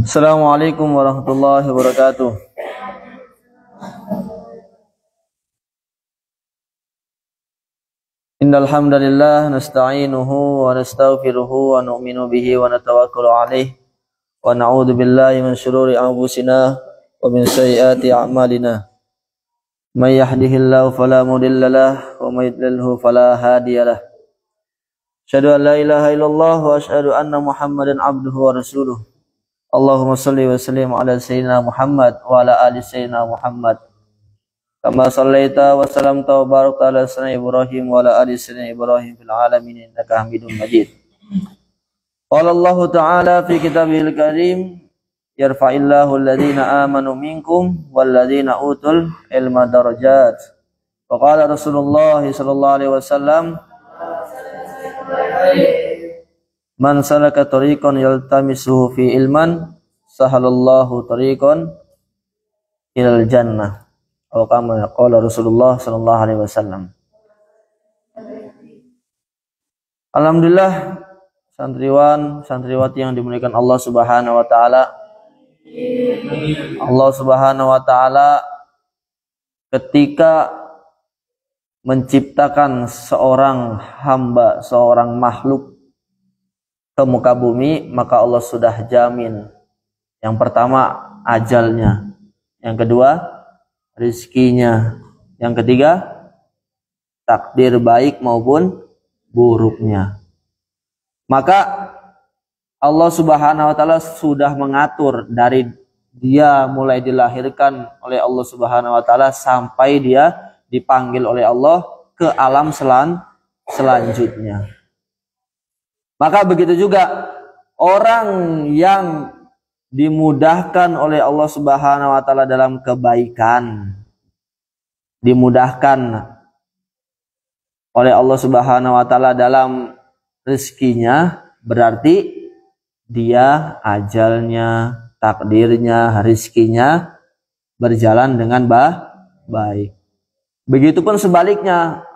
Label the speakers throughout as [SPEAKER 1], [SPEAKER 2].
[SPEAKER 1] Assalamualaikum warahmatullahi wabarakatuh. Innal hamdalillah nasta'inuhu wa nastaghfiruhu wa nu'minu bihi wa natawakkalu alaihi wa na'udzu billahi min shururi anfusina wa min sayyiati a'malina. May yahdihillahu fala mudilla lahu wa may yudlilhu fala hadiyalah. Asyhadu an la ilaha illallah wa asyhadu anna Muhammadan abduhu wa rasuluh. Allahumma salli wa sallim ala sayyidina Muhammad wa ala ali sayyidina Muhammad. Kama sallaita wa salamta wa barakta ala sayyidina Ibrahim wa ala ali sayyidina Ibrahim fil alamin innaka Hamidum Majid. Qala Allah Ta'ala fi kitabihil karim, yarfa'illahu alladhina amanu minkum walladhina utul ilma darajat. Wa qala Rasulullah sallallahu alaihi wasallam, man salaka tariqan yaltamisuhu fi ilman sahalallahu tariqan ilal jannah. Atau kama qala Rasulullah sallallahu alaihi wasallam. Alhamdulillah, santriwan santriwati yang dimuliakan Allah Subhanahu wa taala. Allah Subhanahu wa taala ketika menciptakan seorang hamba, seorang makhluk ke muka bumi, maka Allah sudah jamin. Yang pertama ajalnya, yang kedua rizkinya, yang ketiga takdir baik maupun buruknya. Maka Allah Subhanahu wa taala sudah mengatur dari dia mulai dilahirkan oleh Allah Subhanahu wa taala sampai dia dipanggil oleh Allah ke alam selanjutnya. Maka begitu juga orang yang dimudahkan oleh Allah Subhanahu wa taala dalam kebaikan, dimudahkan oleh Allah Subhanahu wa taala dalam rezekinya, berarti dia ajalnya, takdirnya, rezekinya berjalan dengan baik. Begitupun sebaliknya,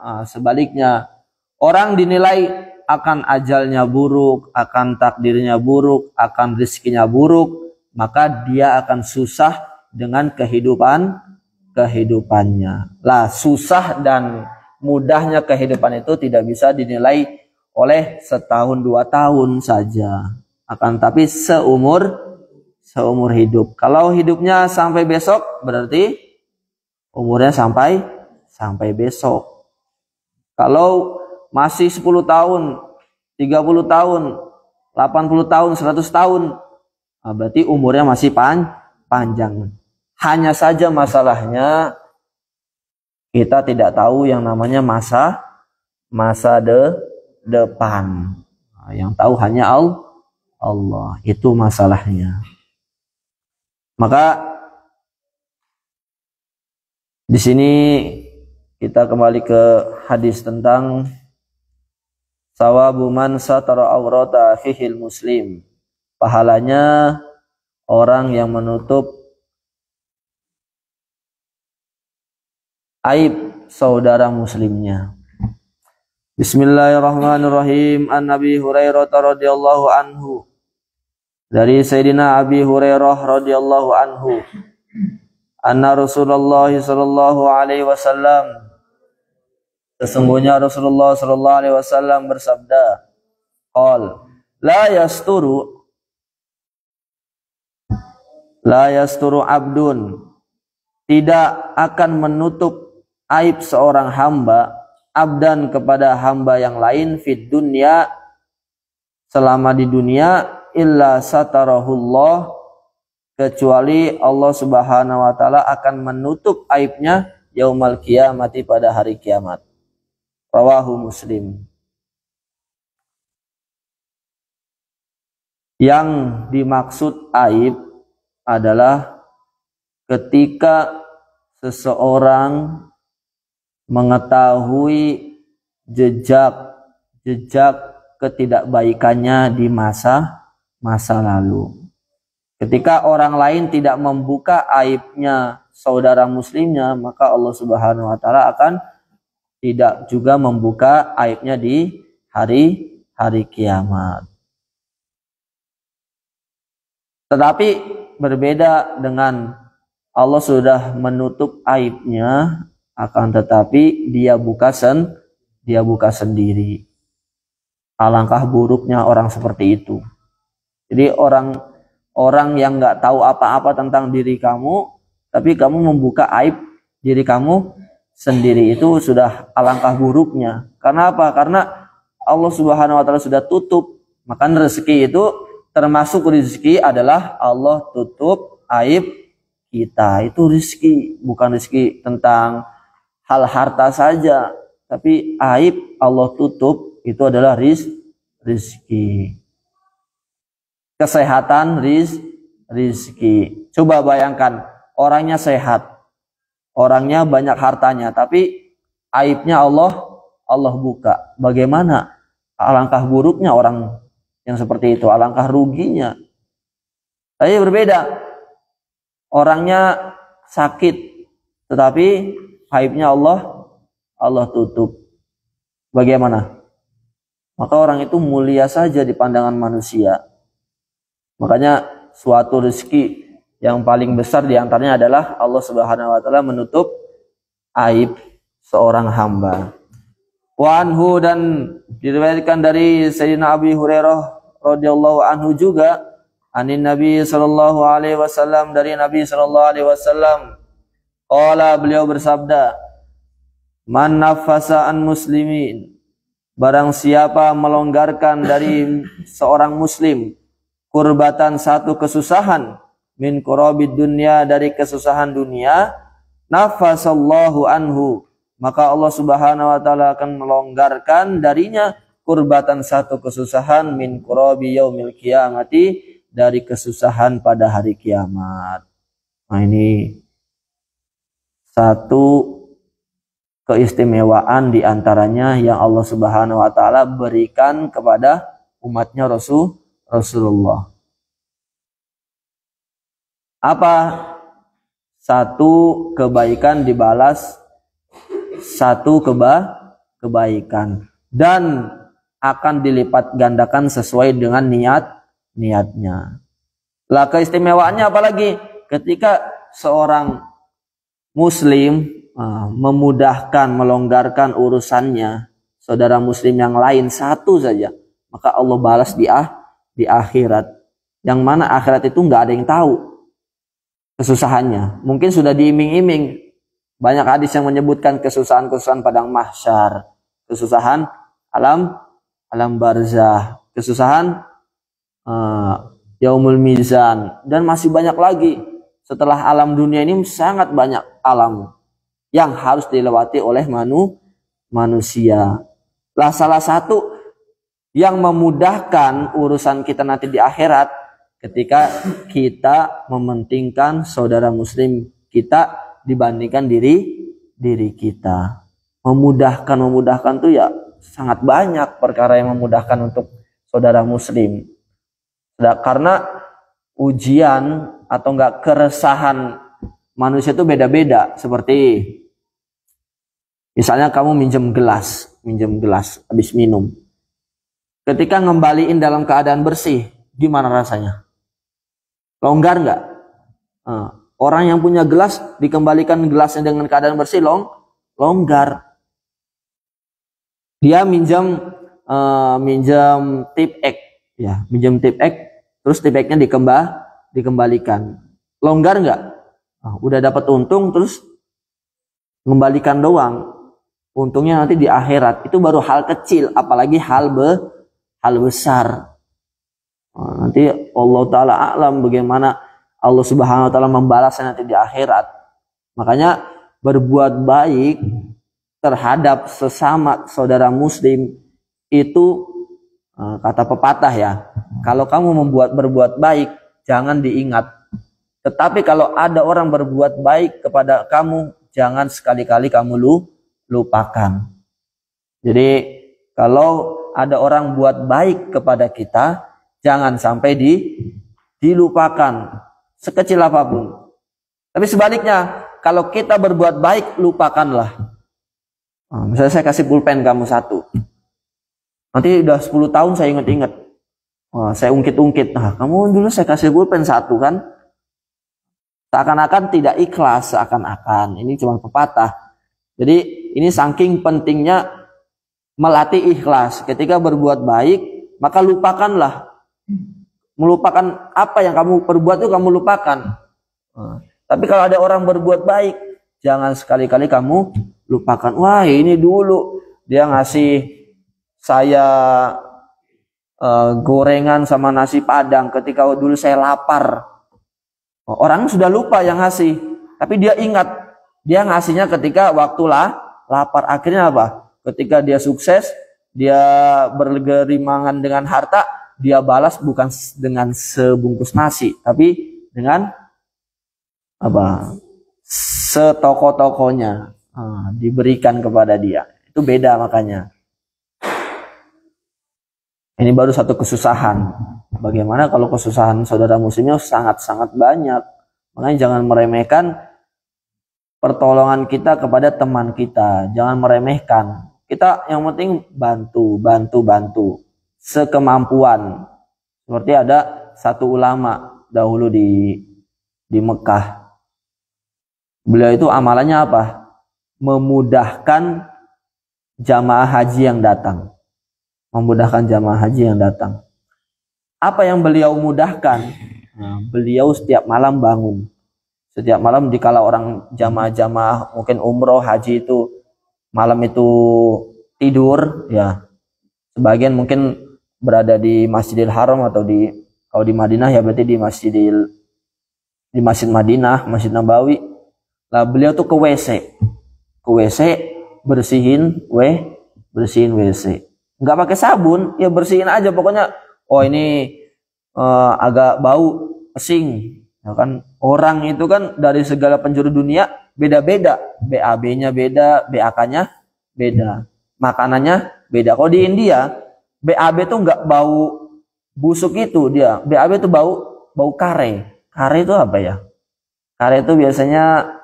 [SPEAKER 1] orang dinilai akan ajalnya buruk, akan takdirnya buruk, akan rezekinya buruk, maka dia akan susah dengan kehidupannya. Lah, susah dan mudahnya kehidupan itu tidak bisa dinilai oleh setahun 2 tahun saja, akan tapi seumur hidup. Kalau hidupnya sampai besok, berarti umurnya sampai besok. Kalau masih 10 tahun, 30 tahun, 80 tahun, 100 tahun, berarti umurnya masih panjang. Hanya saja masalahnya kita tidak tahu yang namanya masa depan. Yang tahu hanya Allah. Itu masalahnya. Maka di sini kita kembali ke hadis tentang sawabu man satara aurata akhihil muslim. Pahalanya orang yang menutup aib saudara muslimnya. Bismillahirrahmanirrahim. An Nabi Hurairah radhiyallahu anhu. Dari Sayyidina Abi Hurairah radhiyallahu anhu. Anna Rasulullah sallallahu alaihi wasallam, sesungguhnya Rasulullah sallallahu alaihi wasallam bersabda, qol la yasturu abdun, tidak akan menutup aib seorang hamba, abdan kepada hamba yang lain, fid dunya, selama di dunia, illa satarahullah, kecuali Allah Subhanahu wa taala akan menutup aibnya yaumal qiyamati, pada hari kiamat. Rawahu Muslim. Yang dimaksud aib adalah ketika seseorang mengetahui jejak ketidakbaikannya di masa lalu. Ketika orang lain tidak membuka aibnya saudara muslimnya, maka Allah Subhanahu wa taala akan tidak juga membuka aibnya di hari kiamat. Tetapi berbeda dengan Allah sudah menutup aibnya, akan tetapi dia buka sendiri. Alangkah buruknya orang seperti itu. Jadi orang yang nggak tahu apa-apa tentang diri kamu, tapi kamu membuka aib diri kamu sendiri, itu sudah alangkah buruknya. Karena apa? Karena Allah Subhanahu wa taala sudah tutup. Maka rezeki itu, termasuk rezeki adalah Allah tutup aib kita. Itu rezeki, bukan rezeki tentang hal harta saja, tapi aib Allah tutup, itu adalah rezeki. Kesehatan rezeki. Coba bayangkan, orangnya sehat, orangnya banyak hartanya, tapi aibnya Allah buka. Bagaimana? Alangkah buruknya orang yang seperti itu, alangkah ruginya. Tapi berbeda, orangnya sakit, tetapi aibnya Allah tutup. Bagaimana? Maka orang itu mulia saja di pandangan manusia. Makanya suatu rezeki yang paling besar diantaranya adalah Allah Subhanahu wa taala menutup aib seorang hamba. Wa anhu, dan diriwayatkan dari Sayyidina Abi Hurairah radhiyallahu anhu juga, anin Nabi sallallahu alaihi wasallam, dari Nabi sallallahu alaihi wasallam, qala, beliau bersabda, man nafasa an muslimin, barang siapa melonggarkan dari seorang muslim, kurbatan, satu kesusahan, min kurabid dunya, dari kesusahan dunia, nafasallahu anhu, maka Allah Subhanahu wa taala akan melonggarkan darinya kurbatan, satu kesusahan, min kurabi yaumil qiyamati, dari kesusahan pada hari kiamat. Nah, ini satu keistimewaan diantaranya yang Allah Subhanahu wa taala berikan kepada umatnya Rasulullah. Apa? Satu kebaikan dibalas satu kebaikan, dan akan dilipat gandakan sesuai dengan niatnya. Lah, keistimewaannya apalagi ketika seorang muslim memudahkan, melonggarkan urusannya saudara muslim yang lain satu saja, maka Allah balas di akhirat. Yang mana akhirat itu nggak ada yang tahu kesusahannya. Mungkin sudah diiming-iming. Banyak hadis yang menyebutkan kesusahan-kesusahan padang mahsyar, kesusahan alam barzah, kesusahan yaumul mizan, dan masih banyak lagi. Setelah alam dunia ini sangat banyak alam yang harus dilewati oleh manusia. Lah, salah satu yang memudahkan urusan kita nanti di akhirat, ketika kita mementingkan saudara muslim kita dibandingkan diri kita. Memudahkan tuh ya sangat banyak perkara yang memudahkan untuk saudara muslim. Karena ujian atau enggak keresahan manusia itu beda-beda. Seperti misalnya kamu minjem gelas habis minum. Ketika ngembaliin dalam keadaan bersih, gimana rasanya? Longgar enggak? Orang yang punya gelas dikembalikan gelasnya dengan keadaan bersih, longgar. Dia minjam tip X, ya, minjam tip X, terus tip X-nya dikembalikan. Longgar nggak? Udah dapat untung, terus mengembalikan doang. Untungnya nanti di akhirat. Itu baru hal kecil, apalagi hal besar. Nanti Allah Ta'ala a'lam bagaimana Allah Subhanahu wa taala membalasnya nanti di akhirat. Makanya berbuat baik terhadap sesama saudara muslim itu, kata pepatah ya, kalau kamu berbuat baik jangan diingat. Tetapi kalau ada orang berbuat baik kepada kamu, jangan sekali-kali kamu lupakan. Jadi kalau ada orang buat baik kepada kita, jangan sampai dilupakan. Sekecil apapun. Tapi sebaliknya, kalau kita berbuat baik, lupakanlah. Misalnya saya kasih pulpen kamu satu. Nanti udah 10 tahun saya ingat-ingat. Wah, saya ungkit-ungkit. Nah, kamu dulu saya kasih pulpen 1 kan? Seakan-akan tidak ikhlas, seakan-akan. Ini cuma pepatah. Jadi ini saking pentingnya melatih ikhlas. Ketika berbuat baik, maka lupakanlah. Melupakan apa yang kamu perbuat itu kamu lupakan. Nah, tapi kalau ada orang berbuat baik, jangan sekali-kali kamu lupakan. Wah, ini dulu dia ngasih saya gorengan sama nasi padang ketika dulu saya lapar. Orang sudah lupa yang ngasih, tapi dia ingat dia ngasihnya ketika waktu lapar. Akhirnya apa? Ketika dia sukses, dia bergerimangan dengan harta, dia balas bukan dengan sebungkus nasi, tapi dengan apa? Setoko-tokonya diberikan kepada dia. Itu beda makanya. Ini baru satu kesusahan. Bagaimana kalau kesusahan saudara muslimnya sangat-sangat banyak. Makanya jangan meremehkan pertolongan kita kepada teman kita. Jangan meremehkan. Kita yang penting bantu. Sekemampuan. Seperti ada satu ulama dahulu di Mekah. Beliau itu amalannya apa? Memudahkan jamaah haji yang datang. Memudahkan jamaah haji yang datang. Apa yang beliau mudahkan? Nah, beliau setiap malam bangun. Setiap malam dikala orang jamaah-jamaah mungkin umroh haji itu malam itu tidur, ya. Sebagian mungkin berada di Masjidil Haram atau kalau di Madinah ya berarti di Masjid Madinah, Masjid Nabawi. Lah beliau tuh ke WC bersihin WC. Nggak pakai sabun, ya bersihin aja pokoknya. Oh ini agak bau, pesing. Ya kan? Orang itu kan dari segala penjuru dunia beda-beda. BAB-nya beda, BAK-nya beda. Makanannya beda. Kalau di India, BAB tuh nggak bau busuk itu dia. BAB tuh bau kare. Kare itu apa ya? Kare itu biasanya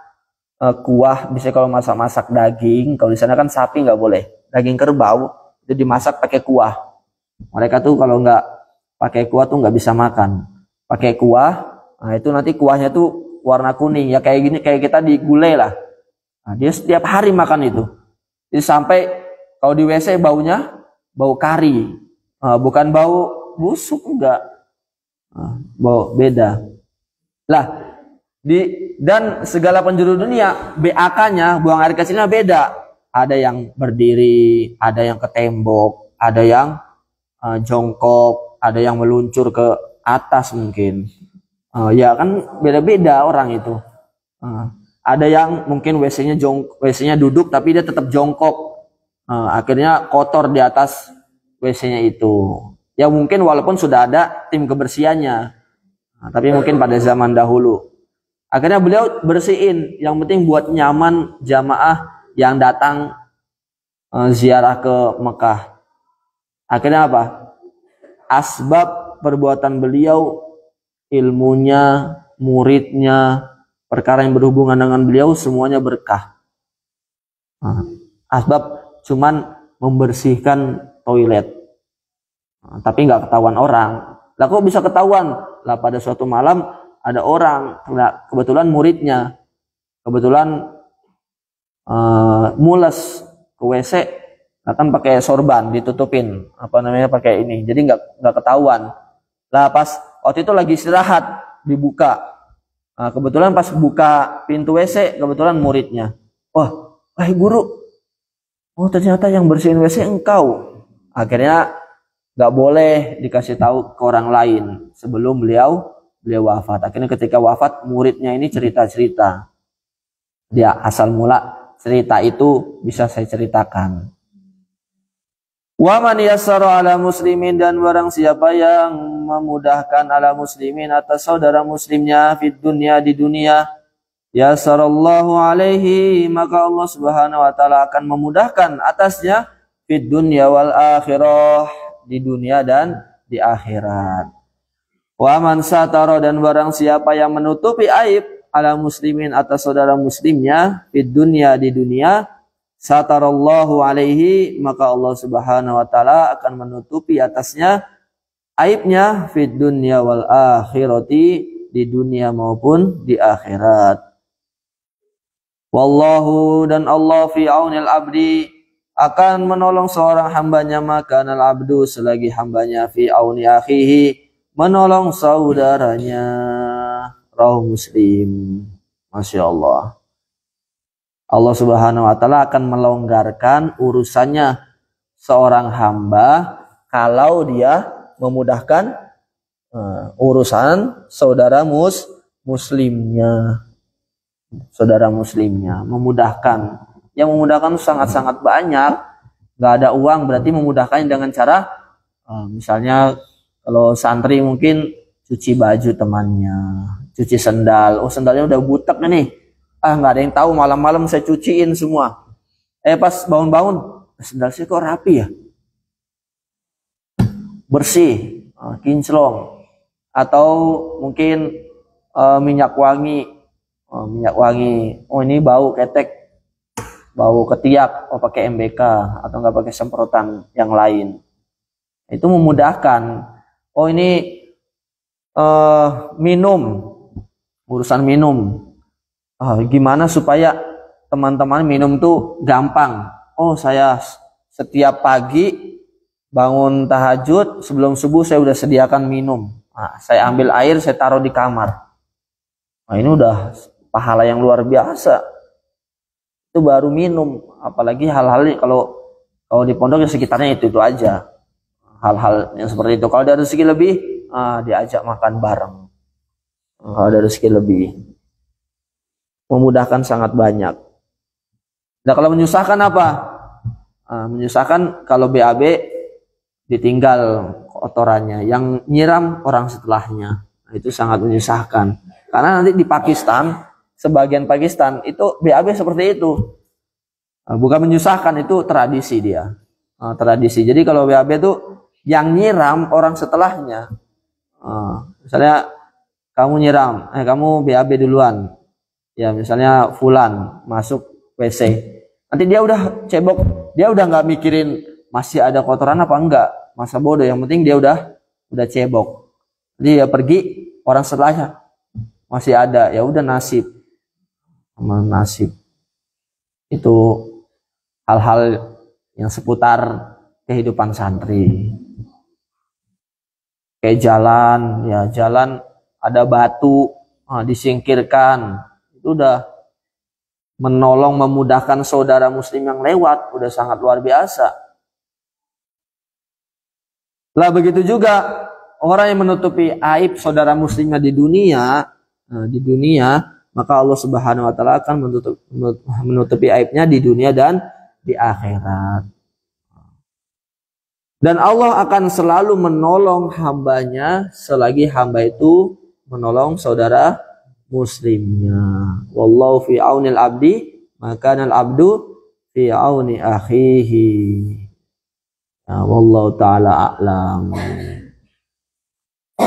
[SPEAKER 1] kuah. Bisa kalau masak-masak daging. Kalau di sana kan sapi nggak boleh. Daging kerbau itu dimasak pakai kuah. Mereka tuh kalau nggak pakai kuah tuh nggak bisa makan. Pakai kuah, nah itu nanti kuahnya tuh warna kuning ya kayak gini, kayak kita di gulai lah. Nah, dia setiap hari makan itu. Jadi sampai kalau di WC baunya bau kari, bukan bau busuk enggak, bau beda. Lah dan segala penjuru dunia BAK-nya buang air kecilnya beda. Ada yang berdiri, ada yang ke tembok, ada yang jongkok, ada yang meluncur ke atas mungkin. Ya kan beda-beda orang itu. Ada yang mungkin WC-nya duduk tapi dia tetap jongkok. Akhirnya kotor di atas WC-nya itu. Ya mungkin walaupun sudah ada tim kebersihannya. Tapi mungkin pada zaman dahulu. Akhirnya beliau bersihin. Yang penting buat nyaman jamaah yang datang ziarah ke Mekah. Akhirnya apa? Asbab perbuatan beliau, ilmunya, muridnya, perkara yang berhubungan dengan beliau semuanya berkah. Asbab cuman membersihkan toilet. Tapi nggak ketahuan orang. Lah kok bisa ketahuan? Lah pada suatu malam ada orang, kebetulan muridnya, kebetulan mules ke WC, akan pakai sorban ditutupin, pakai ini, jadi nggak ketahuan. Lah pas waktu itu lagi istirahat dibuka, kebetulan pas buka pintu WC kebetulan muridnya, wah guru, oh ternyata yang bersihin WC engkau. Akhirnya nggak boleh dikasih tahu ke orang lain sebelum beliau wafat. Akhirnya ketika wafat muridnya ini cerita-cerita, dia asal mula cerita itu bisa saya ceritakan. Wa man yassara ala muslimin, dan barang siapa yang memudahkan ala muslimin atas saudara muslimnya fid dunya, di dunia, yassarallahu alaihi, maka Allah Subhanahu wa taala akan memudahkan atasnya fid dunya wal akhirah, di dunia dan di akhirat. Wa man satara, dan barang siapa yang menutupi aib ala muslimin atas saudara muslimnya fid dunya, di dunia, satarallahu alaihi, maka Allah Subhanahu wa taala akan menutupi atasnya aibnya fid dunya wal akhirati, di dunia maupun di akhirat. Wallahu, dan Allah fi aunil abdi, akan menolong seorang hambanya, maka al abdu, selagi hambanya fi auni akhihi, menolong saudaranya. Rawahu Muslim. Masya Allah. Allah Subhanahu wa ta'ala akan melonggarkan urusannya seorang hamba kalau dia memudahkan urusan saudara muslimnya. Saudara muslimnya memudahkan. Yang memudahkan sangat-sangat banyak. Gak ada uang, berarti memudahkan dengan cara misalnya kalau santri mungkin cuci baju temannya, cuci sendal. Oh, sendalnya udah butek nih. Nggak ada yang tahu, malam-malam saya cuciin semua. Pas bangun-bangun, sendal saya kok rapi ya, bersih, kinclong. Atau mungkin minyak wangi. Oh, ini bau ketek, bau ketiak. Oh, pakai MBK atau nggak pakai semprotan yang lain. Itu memudahkan. Oh, ini minum, urusan minum. Gimana supaya teman-teman minum tuh gampang? Oh, saya setiap pagi bangun tahajud sebelum subuh saya udah sediakan minum. Saya ambil air, saya taruh di kamar. Ini udah pahala yang luar biasa. Itu baru minum. Apalagi hal-hal kalau di pondok ya sekitarnya itu aja. Hal-hal yang seperti itu. Kalau ada rezeki lebih, diajak makan bareng. Kalau ada rezeki lebih, memudahkan sangat banyak. Nah, kalau menyusahkan apa? Menyusahkan kalau BAB ditinggal kotorannya, yang nyiram orang setelahnya. Itu sangat menyusahkan. Karena nanti di Pakistan, sebagian Pakistan itu BAB seperti itu. Bukan menyusahkan, itu tradisi dia. Tradisi. Jadi kalau BAB itu yang nyiram orang setelahnya. Misalnya kamu nyiram, kamu BAB duluan. Ya, misalnya fulan masuk WC. Nanti dia udah cebok, dia udah nggak mikirin masih ada kotoran apa enggak. Masa bodoh, yang penting dia udah cebok. Jadi dia pergi, orang setelahnya masih ada, ya udah nasib. Itu hal-hal yang seputar kehidupan santri. Kayak jalan, ya jalan ada batu, disingkirkan. Itu udah menolong, memudahkan saudara muslim yang lewat, udah sangat luar biasa. Lah begitu juga orang yang menutupi aib saudara muslimnya di dunia, maka Allah Subhanahu wa taala akan menutupi aibnya di dunia dan di akhirat. Dan Allah akan selalu menolong hambanya selagi hamba itu menolong saudara muslimnya. Wallahu fi aunil abdi, maka al abdu fi auni akhihi. Wallahu ta'ala a'lam.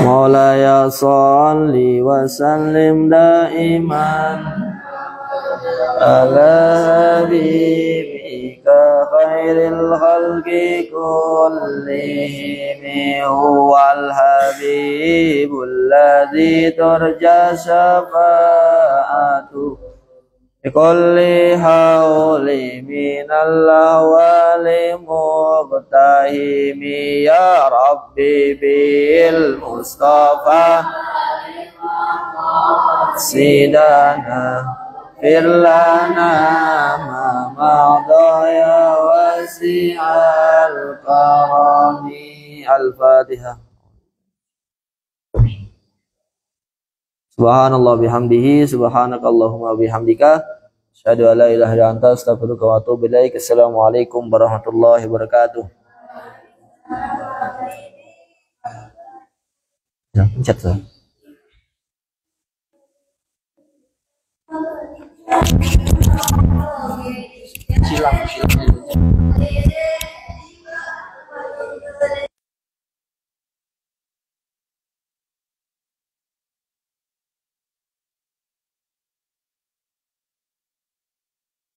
[SPEAKER 1] Maulaya salli wa sallim daiman ala habibika khairil khalqi kullihim, huwal habibul ladzi turja syafa'atu bikulli hauli minal awali muqtahimi, ya Rabbi bil Mustafa sidana firlana ma ma'daya wasi'al karami. Al-Fatihah. Subhanallah bihamdihi, subhanakallahumma bihamdika, asyhadu an la ilaha illa anta, astaghfiruka wa atubu ilaik. Assalamualaikum warahmatullahi wabarakatuh. Ya, pencet saya. Silang.